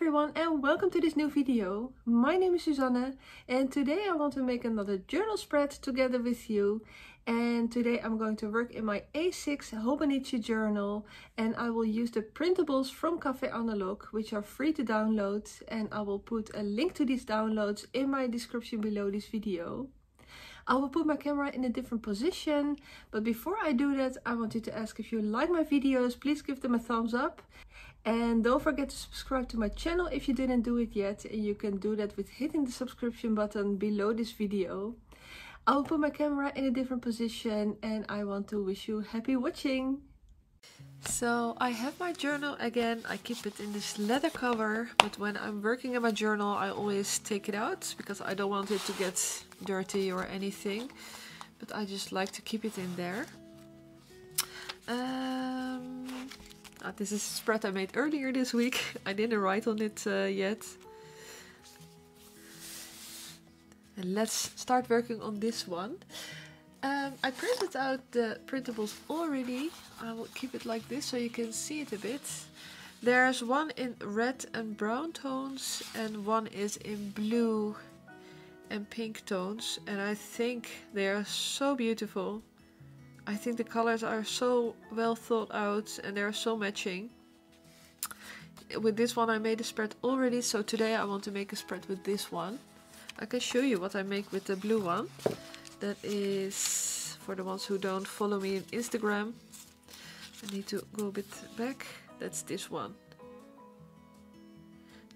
everyone and welcome to this new video. My name is Susanne and today I want to make another journal spread together with you. And today I'm going to work in my A6 Hobonichi journal and I will use the printables from Café Analog, which are free to download, and I will put a link to these downloads in my description below this video. I will put my camera in a different position, but before I do that I wanted to ask, if you like my videos, please give them a thumbs up. And don't forget to subscribe to my channel if you didn't do it yet, and you can do that with hitting the subscription button below this video. I will put my camera in a different position and I want to wish you happy watching. So I have my journal again. I keep it in this leather cover, but when I'm working in my journal I always take it out because I don't want it to get dirty or anything, but I just like to keep it in there. This is a spread I made earlier this week. I didn't write on it yet. And let's start working on this one. I printed out the printables already. I will keep it like this so you can see it a bit. There's one in red and brown tones and one is in blue and pink tones, and I think they are so beautiful. I think the colors are so well thought out and they are so matching. With this one I made a spread already, so today I want to make a spread with this one. I can show you what I make with the blue one. That is, for the ones who don't follow me on Instagram, I need to go a bit back. That's this one.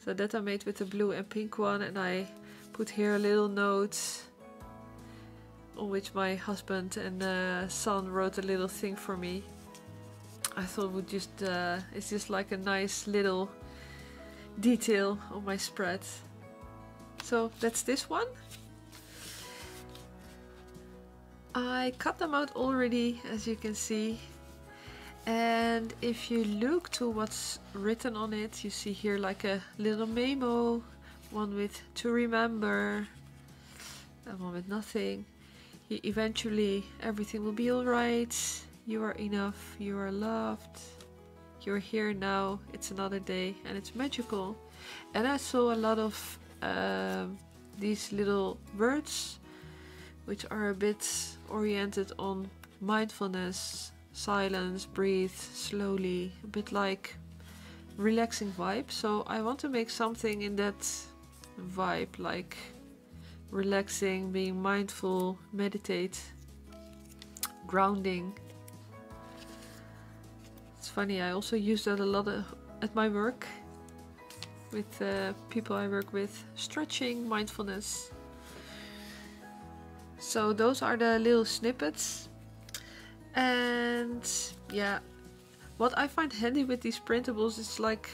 So that I made with the blue and pink one, and I put here a little note on which my husband and son wrote a little thing for me. I thought would just it's just like a nice little detail on my spread. So that's this one. I cut them out already, as you can see, and if you look to what's written on it, you see here like a little memo, one with to remember and one with nothing. Eventually everything will be alright, you are enough, you are loved, you're here now, it's another day and it's magical. And I saw a lot of these little words which are a bit oriented on mindfulness, silence, breathe slowly, a bit like relaxing vibe. So I want to make something in that vibe, like relaxing, being mindful, meditate, grounding. It's funny, I also use that a lot at my work with people I work with, stretching, mindfulness. So those are the little snippets. And yeah, what I find handy with these printables is like,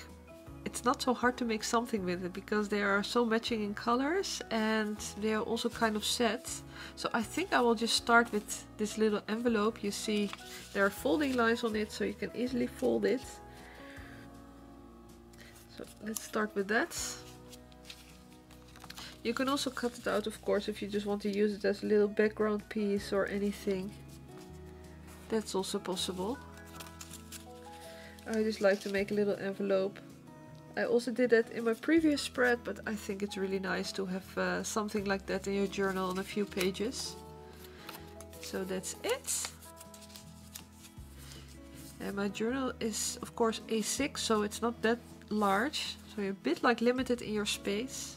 it's not so hard to make something with it because they are so matching in colors and they are also kind of set. So I think I will just start with this little envelope. You see there are folding lines on it so you can easily fold it. So let's start with that. You can also cut it out, of course, if you just want to use it as a little background piece or anything. That's also possible. I just like to make a little envelope. I also did that in my previous spread, but I think it's really nice to have something like that in your journal on a few pages. So that's it. And my journal is of course A6, so it's not that large, so you're a bit like limited in your space.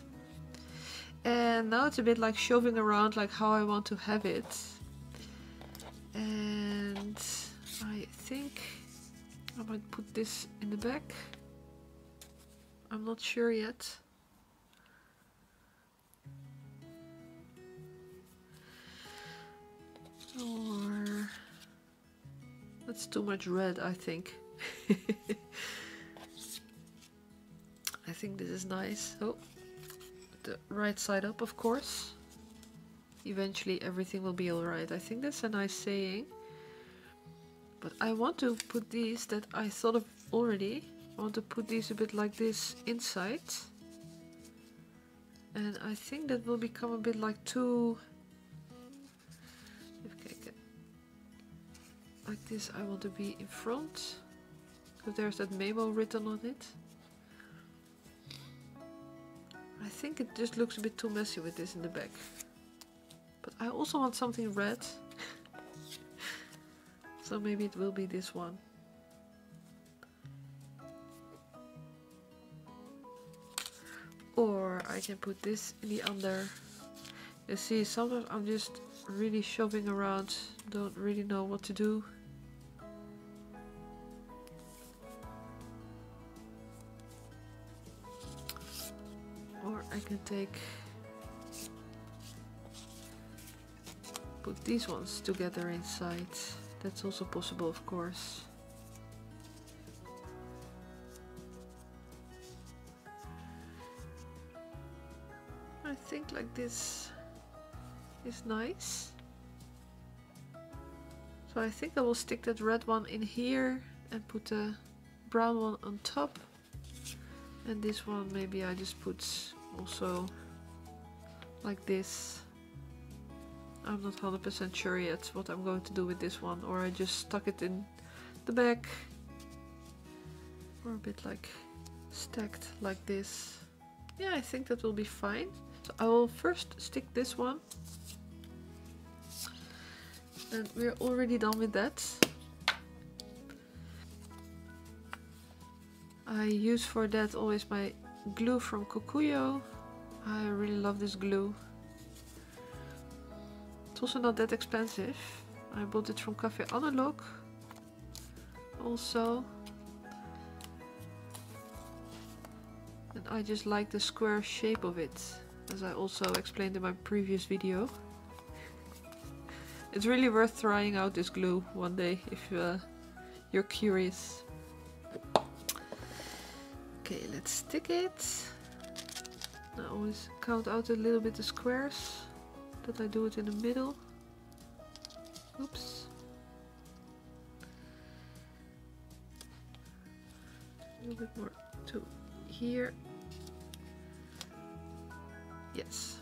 And now it's a bit like shoving around like how I want to have it. And I think I might put this in the back. I'm not sure yet. Or that's too much red, I think. I think this is nice. Oh, the right side up, of course. Eventually everything will be alright. I think that's a nice saying. But I want to put these that I thought of already. I want to put these a bit like this inside. And I think that will become a bit like two... Like this I want to be in front. Because there's that memo written on it. think it just looks a bit too messy with this in the back. But I also want something red. So maybe it will be this one. Or I can put this in the under. You see, sometimes I'm just really shopping around, don't really know what to do. Or I can put these ones together inside. That's also possible, of course. I think like this is nice. So I think I will stick that red one in here and put the brown one on top. And this one maybe I just put also like this. I'm not 100% sure yet what I'm going to do with this one, or I just stuck it in the back, or a bit like stacked like this. Yeah, I think that will be fine. So I will first stick this one, and we're already done with that. I use for that always my glue from Kokuyo. I really love this glue. It's also not that expensive. I bought it from Café Analog also. And I just like the square shape of it, as I also explained in my previous video. It's really worth trying out this glue one day if you're curious. Okay, let's stick it. I always count out a little bit the squares, that I do it in the middle. Oops. A little bit more to here. Yes.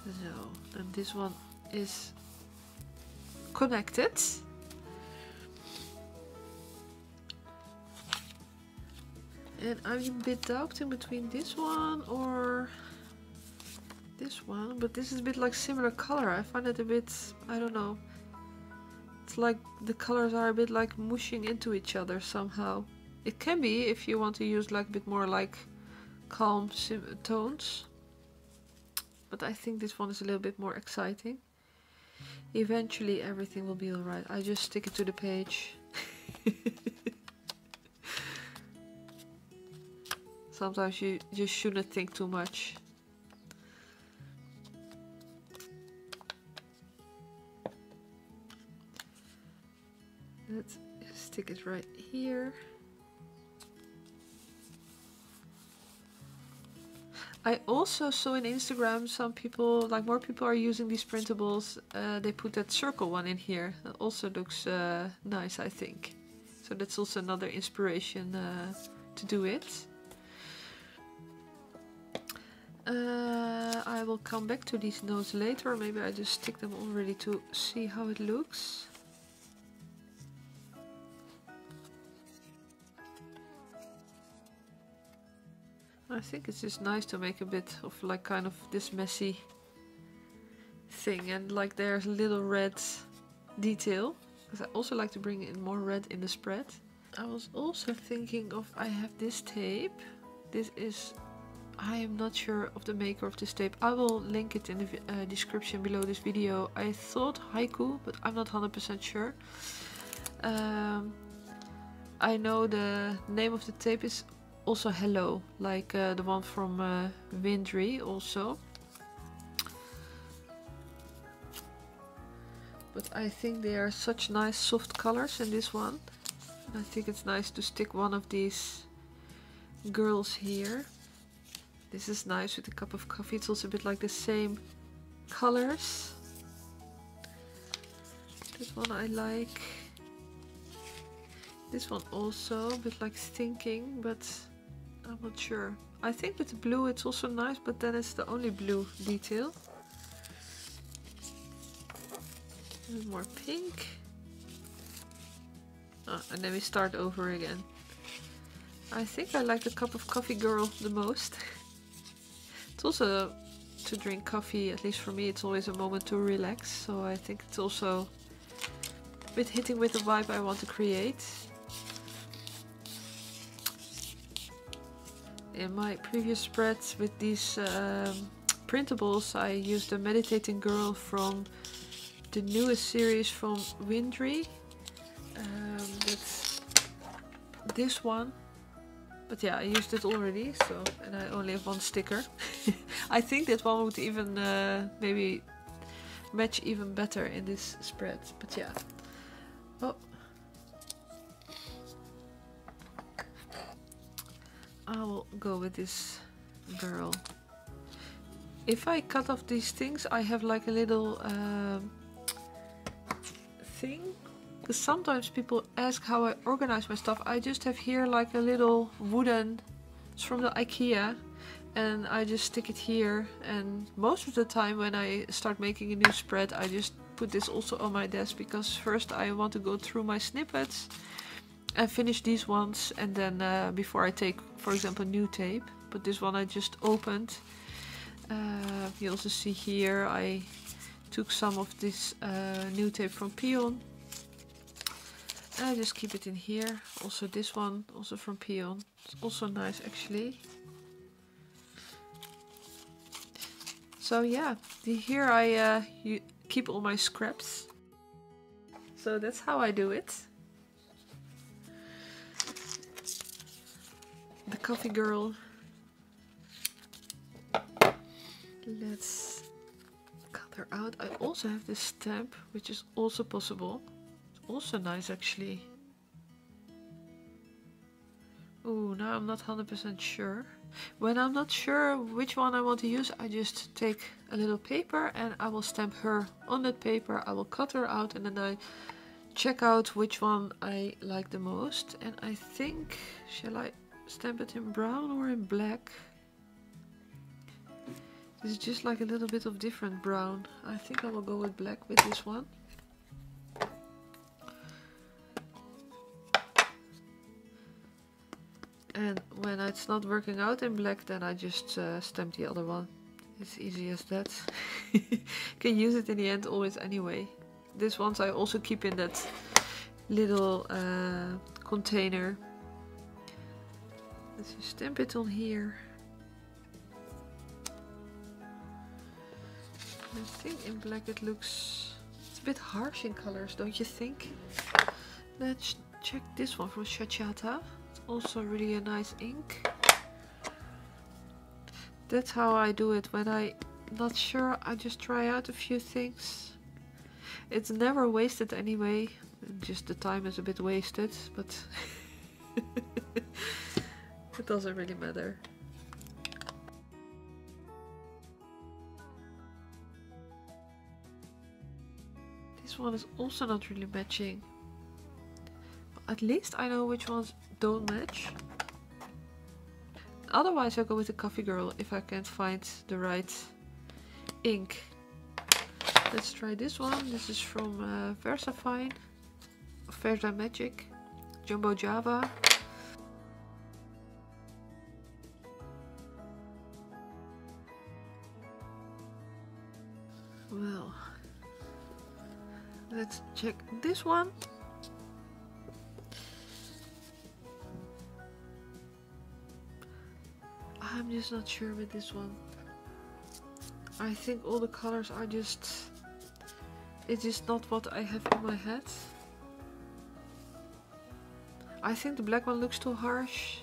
So, and this one is connected. And I'm a bit doubting between this one or this one, but this is a bit like similar color. I find it a bit, I don't know. It's like the colors are a bit like mushing into each other somehow. It can be if you want to use like a bit more like calm tones. But I think this one is a little bit more exciting. Eventually everything will be alright. I just stick it to the page. Sometimes you just shouldn't think too much. Let's stick it right here. I also saw in Instagram some people, like more people are using these printables. They put that circle one in here. That also looks nice, I think. So that's also another inspiration to do it. I will come back to these notes later, or maybe I just stick them already to see how it looks. I think it's just nice to make a bit of like kind of this messy thing, and like there's a little red detail, because I also like to bring in more red in the spread. I was also thinking of, I have this tape. This is, I am not sure of the maker of this tape. I will link it in the description below this video. I thought haiku, but I'm not 100% sure. I know the name of the tape is also Hello, like the one from Windry also. But I think they are such nice soft colors in this one. And I think it's nice to stick one of these girls here. This is nice with a cup of coffee. It's also a bit like the same colors. This one I like. This one also, a bit like thinking, but I'm not sure. I think with the blue it's also nice, but then it's the only blue detail. And more pink. Oh, and then we start over again. I think I like the cup of coffee girl the most. It's also to drink coffee, at least for me, it's always a moment to relax. So I think it's also a bit hitting with the vibe I want to create. In my previous spreads with these printables, I used a meditating girl from the newest series from Windry. That's this one. But yeah, I used it already, so, and I only have one sticker. I think that one would even maybe match even better in this spread. But yeah. Oh. I will go with this girl. If I cut off these things, I have like a little thing. Because sometimes people ask how I organize my stuff. I just have here like a little wooden, it's from the IKEA, and I just stick it here. And most of the time when I start making a new spread, I just put this also on my desk, because first I want to go through my snippets and finish these ones, and then before I take, for example, new tape. But this one I just opened. You also see here I took some of this new tape from Peon. I just keep it in here. Also this one, also from Peon. It's also nice actually. So yeah, here I keep all my scraps. So that's how I do it. The coffee girl. Let's cut her out. I also have this stamp, which is also possible. Also nice actually. Oh, now I'm not 100% sure. When I'm not sure which one I want to use, I just take a little paper and I will stamp her on that paper. I will cut her out and then I check out which one I like the most. And I think, shall I stamp it in brown or in black? This is just like a little bit of different brown. I think I will go with black with this one. And when it's not working out in black, then I just stamp the other one. It's easy as that. Can use it in the end always anyway. This ones I also keep in that little container. Let's just stamp it on here. I think in black it looks... It's a bit harsh in colors, don't you think? Let's check this one from Shachata. Also really a nice ink. That's how I do it. When I'm not sure, I just try out a few things. It's never wasted anyway. Just the time is a bit wasted, but it doesn't really matter. This one is also not really matching. At least I know which ones don't match. Otherwise I go with the coffee girl if I can't find the right ink. Let's try this one. This is from Versafine, Versa Magic, Jumbo Java. Well, let's check this one. I'm just not sure with this one. I think all the colors are just... It's just not what I have in my head. I think the black one looks too harsh.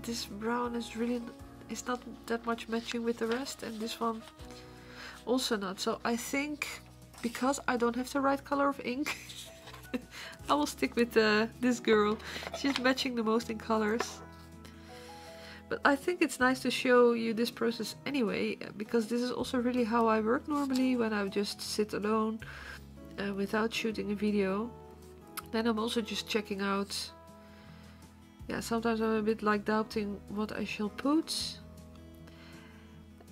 This brown is really... It's not that much matching with the rest. And this one also not. So I think because I don't have the right color of ink, I will stick with this girl. She's matching the most in colors. But I think it's nice to show you this process anyway, because this is also really how I work normally when I just sit alone without shooting a video. Then I'm also just checking out. Yeah, sometimes I'm a bit like doubting what I shall put.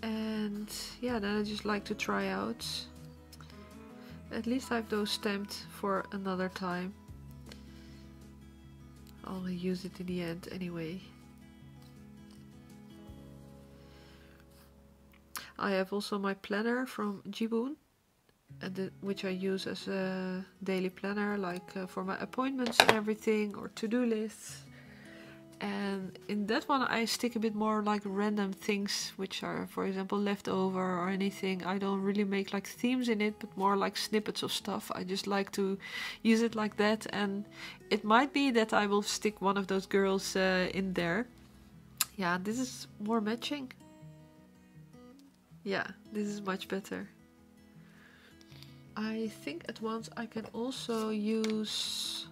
And yeah, then I just like to try out. At least I have those stamped for another time. I'll use it in the end anyway. I have also my planner from Jibun, and which I use as a daily planner, like for my appointments and everything, or to-do lists. And in that one I stick a bit more like random things which are, for example, leftover or anything. I don't really make like themes in it, but more like snippets of stuff. I just like to use it like that, and it might be that I will stick one of those girls in there. Yeah, this is more matching. Yeah, this is much better. I think at once I can also use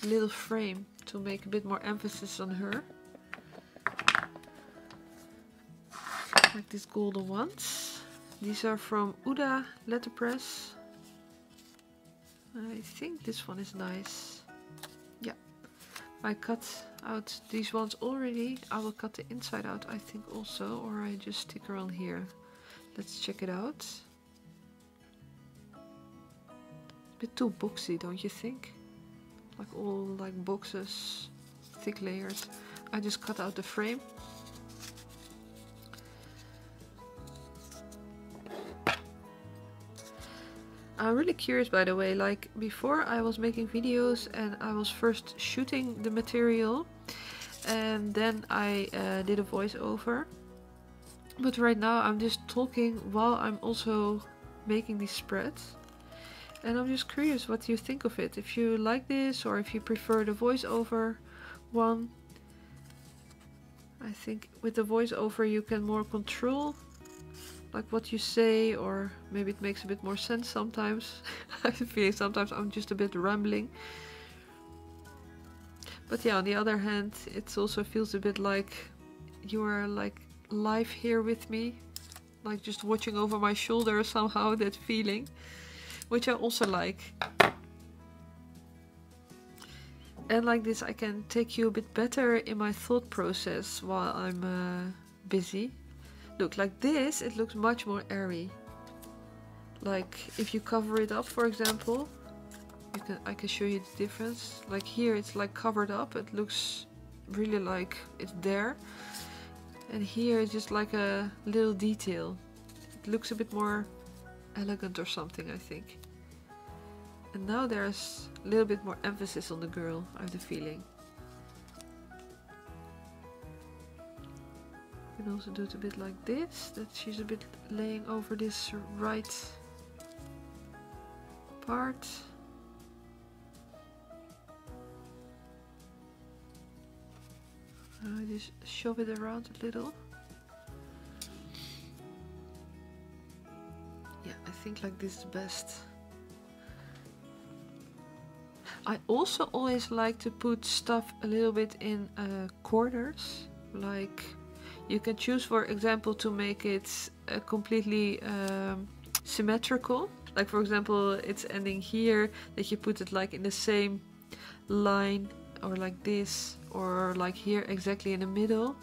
a little frame to make a bit more emphasis on her. Like these golden ones. These are from Uda letterpress. I think this one is nice. Yeah, I cut out these ones already. I will cut the inside out, I think, also, or I just stick her on here. Let's check it out. A bit too boxy, don't you think? Like all like boxes, thick layers. I just cut out the frame. I'm really curious, by the way, like before I was making videos and I was first shooting the material and then I did a voiceover. But right now I'm just talking while I'm also making these spreads. And I'm just curious what you think of it. If you like this or if you prefer the voiceover one. I think with the voiceover you can more control like what you say, or maybe it makes a bit more sense sometimes. I have a feeling sometimes I'm just a bit rambling. But yeah, on the other hand, it also feels a bit like you are like live here with me. Like just watching over my shoulder somehow, that feeling. Which I also like. And like this I can take you a bit better in my thought process while I'm busy. Look, like this it looks much more airy. Like if you cover it up, for example, I can show you the difference. Like here it's like covered up, it looks really like it's there. And here it's just like a little detail. It looks a bit more elegant or something, I think. And now there's a little bit more emphasis on the girl, I have the feeling. You can also do it a bit like this, that she's a bit laying over this right part. I just shove it around a little. Yeah, I think like this is best. I also always like to put stuff a little bit in corners. Like you can choose, for example, to make it completely symmetrical. Like for example, it's ending here, that you put it like in the same line, or like this, or like here exactly in the middle.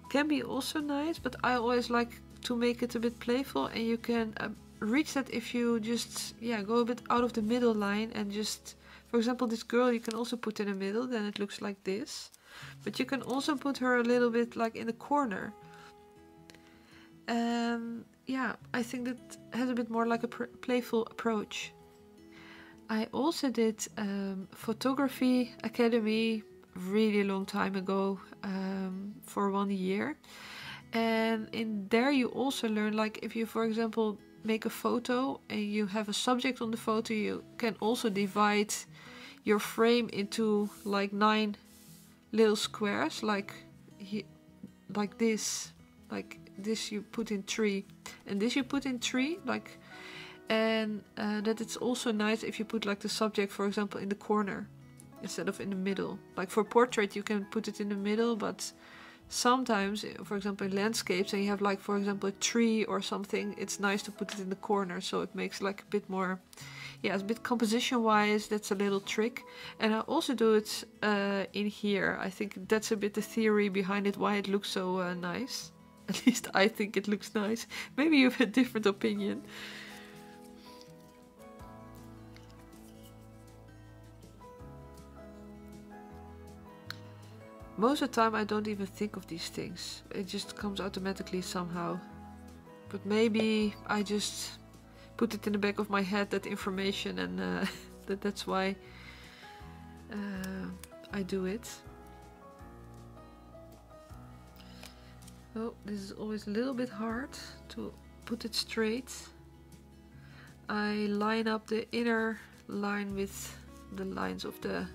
Can be also nice, but I always like to make it a bit playful, and you can reach that if you just go a bit out of the middle line and just, for example, this girl you can also put in the middle, then it looks like this. But you can also put her a little bit like in the corner. And yeah, I think that has a bit more like a playful approach. I also did photography academy really long time ago, for 1 year. And in there you also learn, like if you, for example, make a photo and you have a subject on the photo, you can also divide your frame into like 9 little squares, like this, like this you put in 3 and this you put in 3, like, and that it's also nice if you put like the subject, for example, in the corner instead of in the middle. Like for portrait you can put it in the middle, but sometimes, for example, in landscapes, and you have like, for example, a tree or something, it's nice to put it in the corner, so it makes like a bit more, yeah, it's a bit composition wise, that's a little trick. And I also do it in here. I think that's a bit the theory behind it, why it looks so nice. At least I think it looks nice. Maybe you have a different opinion. Most of the time I don't even think of these things. It just comes automatically somehow. but maybe I just put it in the back of my head, that information, and that's why I do it. Oh, this is always a little bit hard to put it straight. I line up the inner line with the lines of the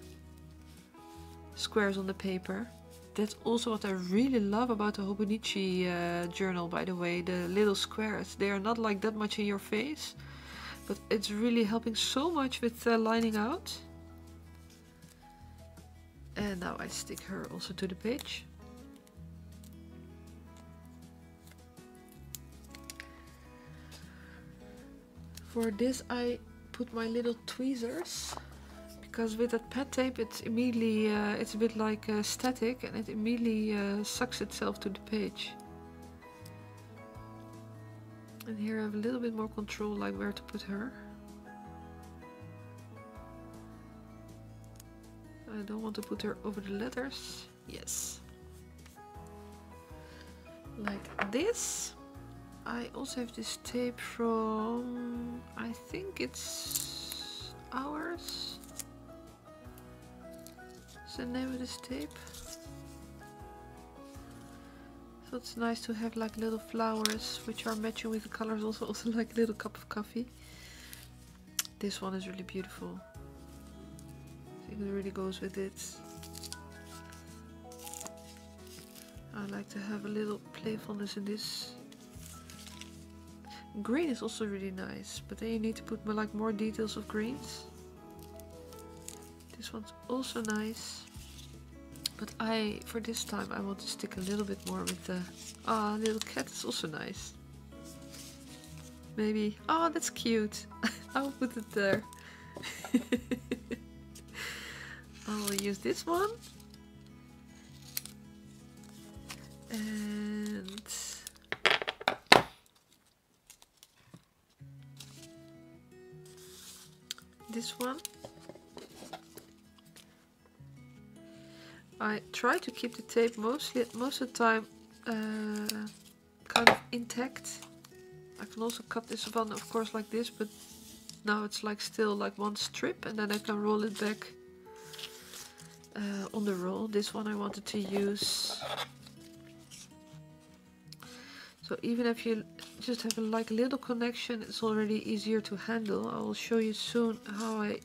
squares on the paper. That's also what I really love about the Hobonichi journal, by the way, the little squares. They are not like that much in your face, but it's really helping so much with lining out. And now I stick her also to the page. For this I put my little tweezers, because with that pad tape it's immediately, it's a bit like static, and it immediately sucks itself to the page. And here I have a little bit more control, like where to put her. I don't want to put her over the letters. Yes. Like this. I also have this tape from, I think it's Hours. What's the name of this tape? So it's nice to have like little flowers which are matching with the colors, also like a little cup of coffee. This one is really beautiful. I think it really goes with it. I like to have a little playfulness in this. Green is also really nice, but then you need to put more details of greens. This one's also nice, but for this time I want to stick a little bit more with the little cat is also nice. Maybe, that's cute. I'll put it there. I'll use this one. And this one. I try to keep the tape most of the time kind of intact. I can also cut this one, of course, like this, but now it's like still like one strip, and then I can roll it back on the roll. This one I wanted to use. So even if you just have a little connection, it's already easier to handle. I will show you soon how I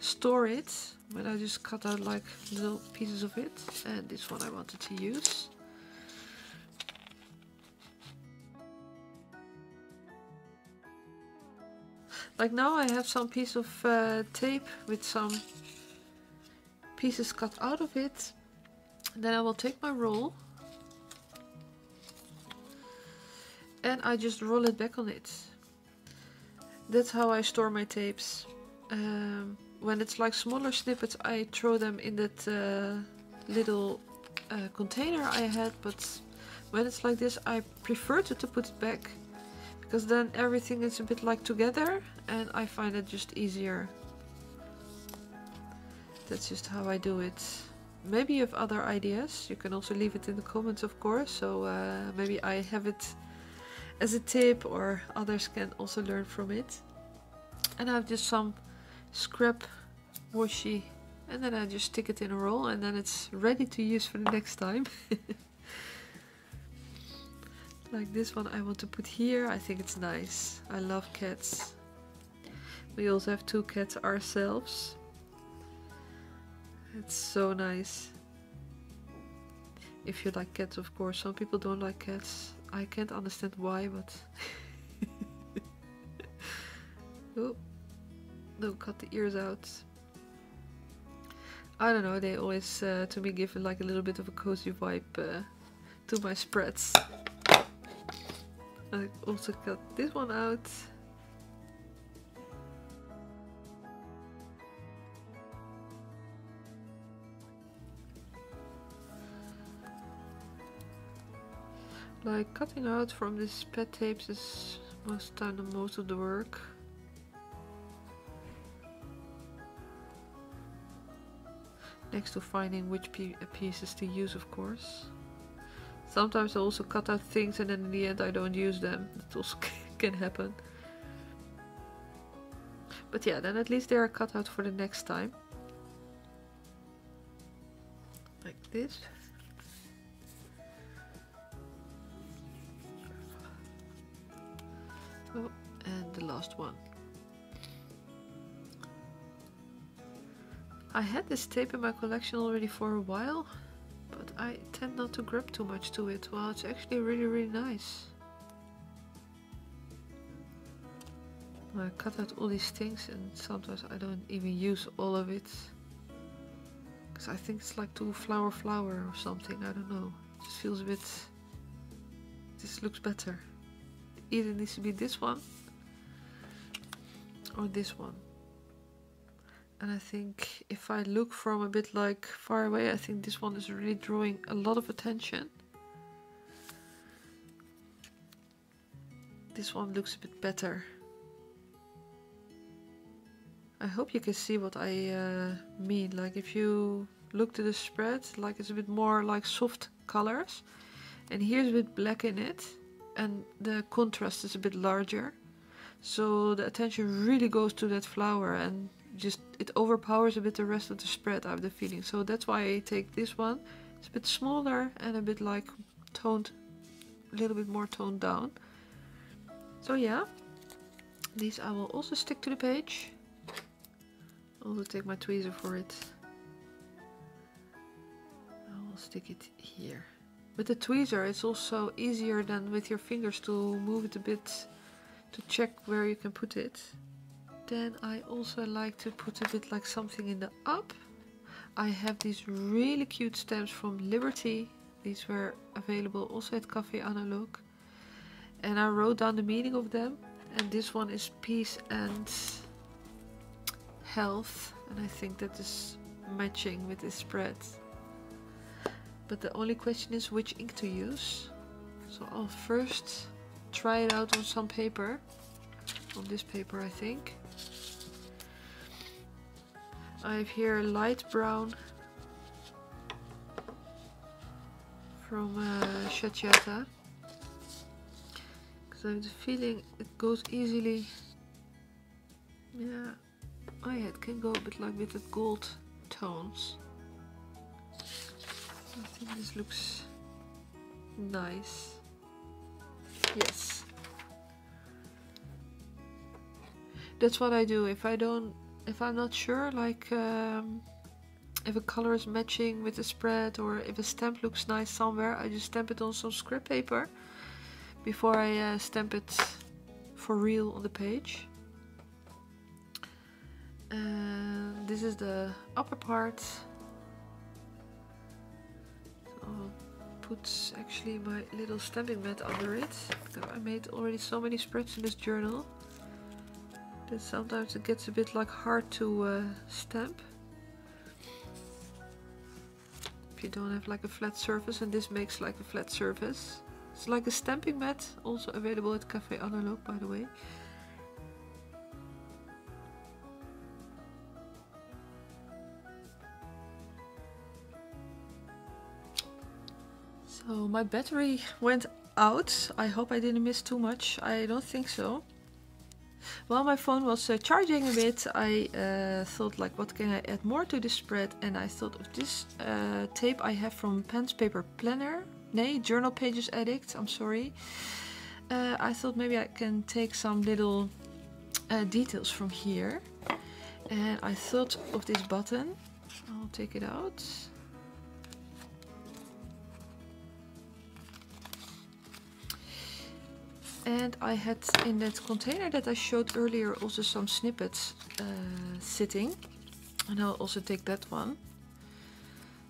store it, when I just cut out like little pieces of it. And this one I wanted to use. Like now I have some piece of tape with some pieces cut out of it. Then I will take my roll and I just roll it back on it. That's how I store my tapes. When it's like smaller snippets, I throw them in that little container I had, but when it's like this I prefer to put it back, because then everything is a bit like together and I find it just easier. That's just how I do it. Maybe you have other ideas, you can also leave it in the comments, of course, so maybe I have it as a tip or others can also learn from it. And I have just some scrap washi, and then I just stick it in a roll, and then it's ready to use for the next time. Like this one I want to put here. I think it's nice. I love cats. We also have 2 cats ourselves. It's so nice. If you like cats, of course. Some people don't like cats. I can't understand why, but oh, don't cut the ears out. I don't know, they always to me give like a little bit of a cozy vibe to my spreads. I also cut this one out. Like cutting out from these pad tapes is most of the work. Next to finding which pieces to use, of course. Sometimes I also cut out things and then in the end I don't use them. That also can happen. But yeah, then at least they are cut out for the next time. Like this. Oh, and the last one. I had this tape in my collection already for a while, but I tend not to grab too much to it. Well, it's actually really nice. I cut out all these things and sometimes I don't even use all of it. Because I think it's like too flower or something, I don't know. It just feels a bit... This looks better. It either needs to be this one or this one. And I think if I look from a bit like far away, I think this one is really drawing a lot of attention. This one looks a bit better. I hope you can see what I mean. Like if you look to the spread, like it's a bit more like soft colors. And here's a bit black in it. And the contrast is a bit larger. So the attention really goes to that flower and just it overpowers a bit the rest of the spread, I have the feeling. So that's why I take this one. It's a bit smaller and a bit like toned, a little bit more toned down. So yeah, these I will also stick to the page. I'll also take my tweezer for it. I will stick it here. With the tweezer it's also easier than with your fingers to move it a bit to check where you can put it. Then I also like to put a bit like something in the up. I have these really cute stamps from Liberty. These were available also at Café Analog. And I wrote down the meaning of them. And this one is peace and health. And I think that is matching with this spread. But the only question is which ink to use. So I'll first try it out on some paper. On this paper, I think. I have here light brown from Shachata. Because I have the feeling it goes easily. Yeah. Oh yeah, it can go a bit like with the gold tones. I think this looks nice. Yes. That's what I do. If I'm not sure, like if a color is matching with the spread or if a stamp looks nice somewhere, I just stamp it on some scrap paper before I stamp it for real on the page. And this is the upper part. So I'll put actually my little stamping mat under it, because I made already so many spreads in this journal. Sometimes it gets a bit like hard to stamp if you don't have like a flat surface, and this makes like a flat surface. It's like a stamping mat, also available at Café Analog, by the way. So my battery went out. I hope I didn't miss too much. I don't think so. While my phone was charging a bit, I thought like, what can I add more to this spread? And I thought of this tape I have from PensPaperPlanner. Nee, Journalpages Addict, I'm sorry. I thought maybe I can take some little details from here. And I thought of this button. I'll take it out. And I had in that container that I showed earlier also some snippets sitting. And I'll also take that one.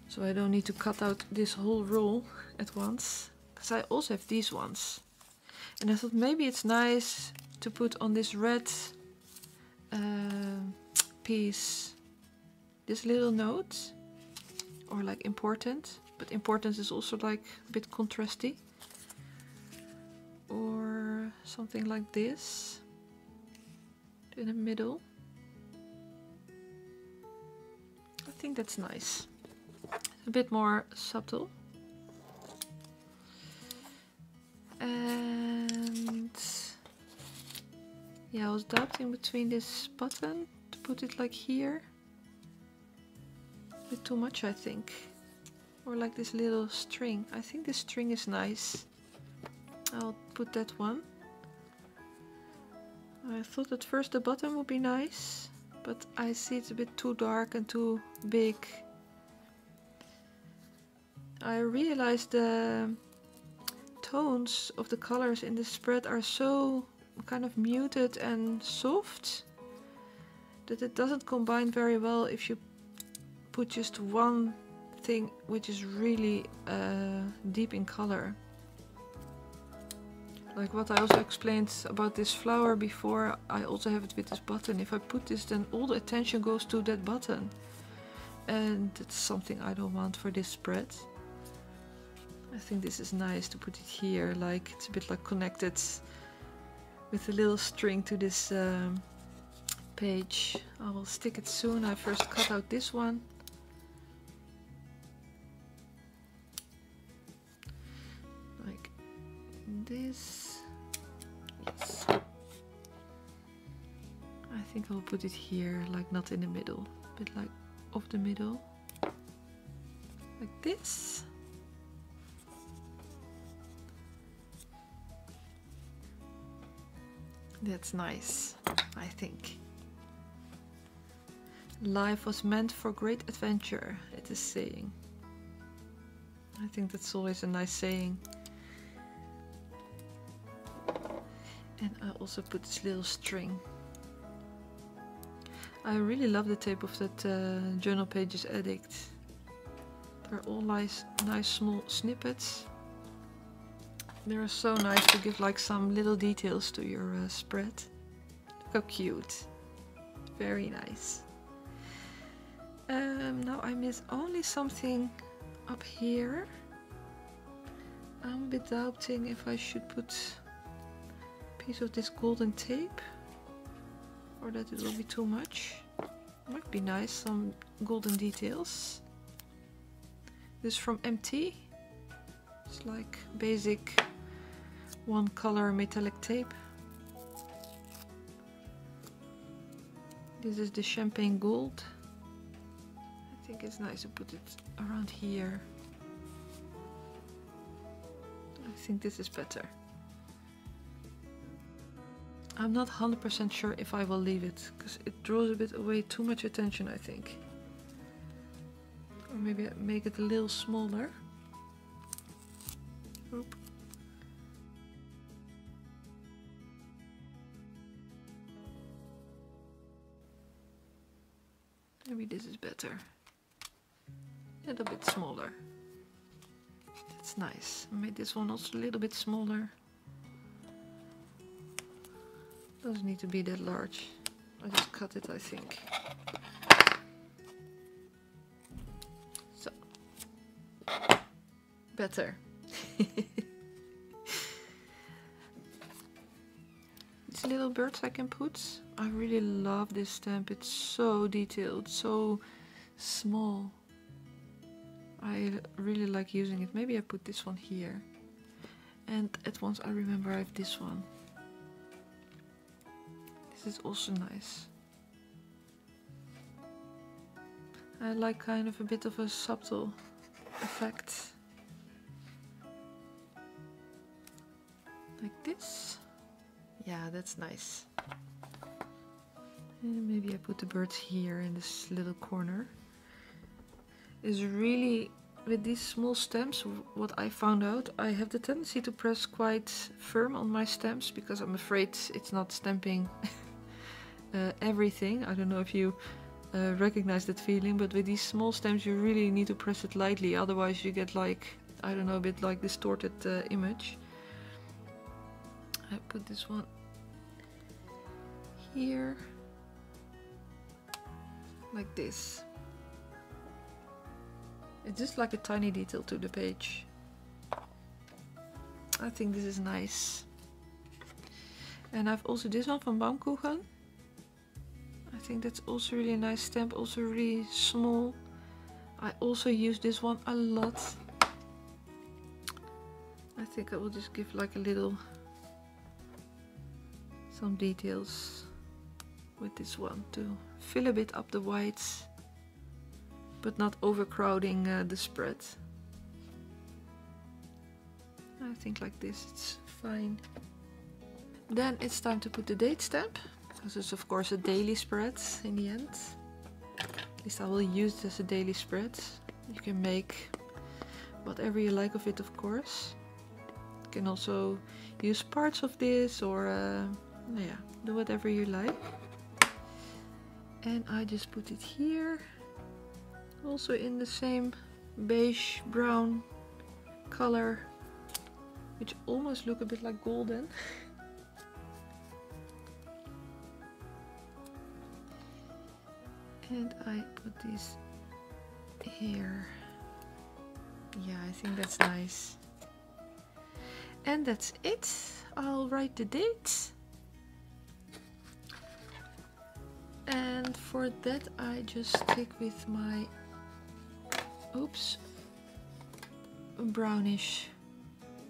So I don't need to cut out this whole roll at once. Because I also have these ones. And I thought maybe it's nice to put on this red piece this little note. Or like important. But important is also like a bit contrasty. Or something like this in the middle. I think that's nice. A bit more subtle. And yeah, I was doubting between this button to put it like here. A bit too much, I think. Or like this little string. I think this string is nice. I'll put that one. I thought at first the button would be nice, but I see it's a bit too dark and too big. I realized the tones of the colors in the spread are so kind of muted and soft that it doesn't combine very well if you put just one thing which is really deep in color. Like what I also explained about this flower before, I also have it with this button. If I put this, then all the attention goes to that button. And it's something I don't want for this spread. I think this is nice to put it here, like it's a bit like connected with a little string to this page. I will stick it soon. I first cut out this one. Like this. Yes. I think I'll put it here, like not in the middle, a bit like off the middle. Like this. That's nice, I think. Life was meant for great adventure, it is saying. I think that's always a nice saying. And I also put this little string. I really love the tape of that Journalpages Addict. They're all nice small snippets. They're so nice to give like some little details to your spread. Look how cute. Very nice. Now I miss only something up here. I'm a bit doubting if I should put a piece of this golden tape or that it will be too much. Might be nice, some golden details. This is from MT. It's like basic one color metallic tape. This is the champagne gold. I think it's nice to put it around here. I think this is better. I'm not 100% sure if I will leave it, because it draws a bit away too much attention, I think. Or maybe I make it a little smaller. Oop. Maybe this is better. A little bit smaller. That's nice. I made this one also a little bit smaller. Doesn't need to be that large. I just cut it, I think. So. Better. These little birds I can put. I really love this stamp. It's so detailed, so small. I really like using it. Maybe I put this one here. And at once I remember I have this one. This is also nice. I like kind of a bit of a subtle effect. Like this. Yeah, that's nice. And maybe I put the birds here in this little corner. It's really, with these small stamps, what I found out, I have the tendency to press quite firm on my stamps because I'm afraid it's not stamping everything. I don't know if you recognize that feeling, but with these small stamps you really need to press it lightly, otherwise you get like, I don't know, a bit like distorted image. I put this one here, like this. It's just like a tiny detail to the page. I think this is nice. And I've also this one from Baumkuchen. I think that's also really a nice stamp, also really small. I also use this one a lot. I think I will just give like a little, some details with this one to fill a bit up the whites, but not overcrowding the spread. I think like this it's fine. Then it's time to put the date stamp, because it's of course a daily spread in the end. At least I will use it as a daily spread. You can make whatever you like of it, of course. You can also use parts of this, or yeah, do whatever you like. And I just put it here, also in the same beige brown color, which almost look a bit like golden. And I put this here. Yeah, I think that's nice. And that's it. I'll write the date. And for that I just stick with my, oops, brownish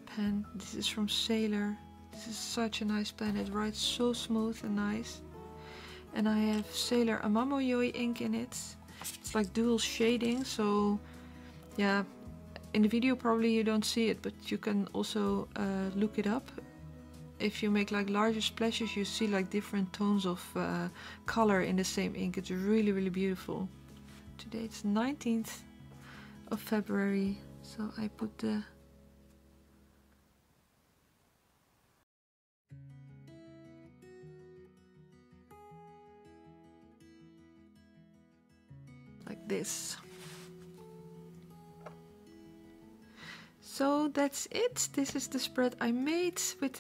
pen. This is from Sailor. This is such a nice pen. It writes so smooth and nice. And I have Sailor Amamoyoi ink in it. It's like dual shading, so yeah, in the video probably you don't see it, but you can also look it up. If you make like larger splashes, you see like different tones of color in the same ink. It's really, really beautiful. Today it's 19th of February, so I put the like this. So that's it. This is the spread I made with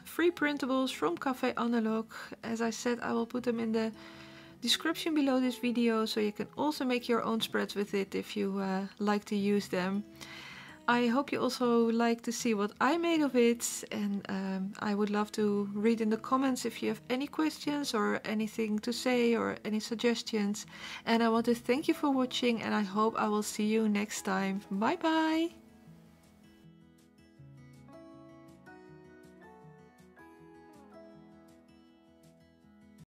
free printables from Café Analog. As I said, I will put them in the description below this video, so you can also make your own spreads with it if you like to use them. I hope you also like to see what I made of it, and I would love to read in the comments if you have any questions or anything to say or any suggestions. And I want to thank you for watching, and I hope I will see you next time. Bye bye!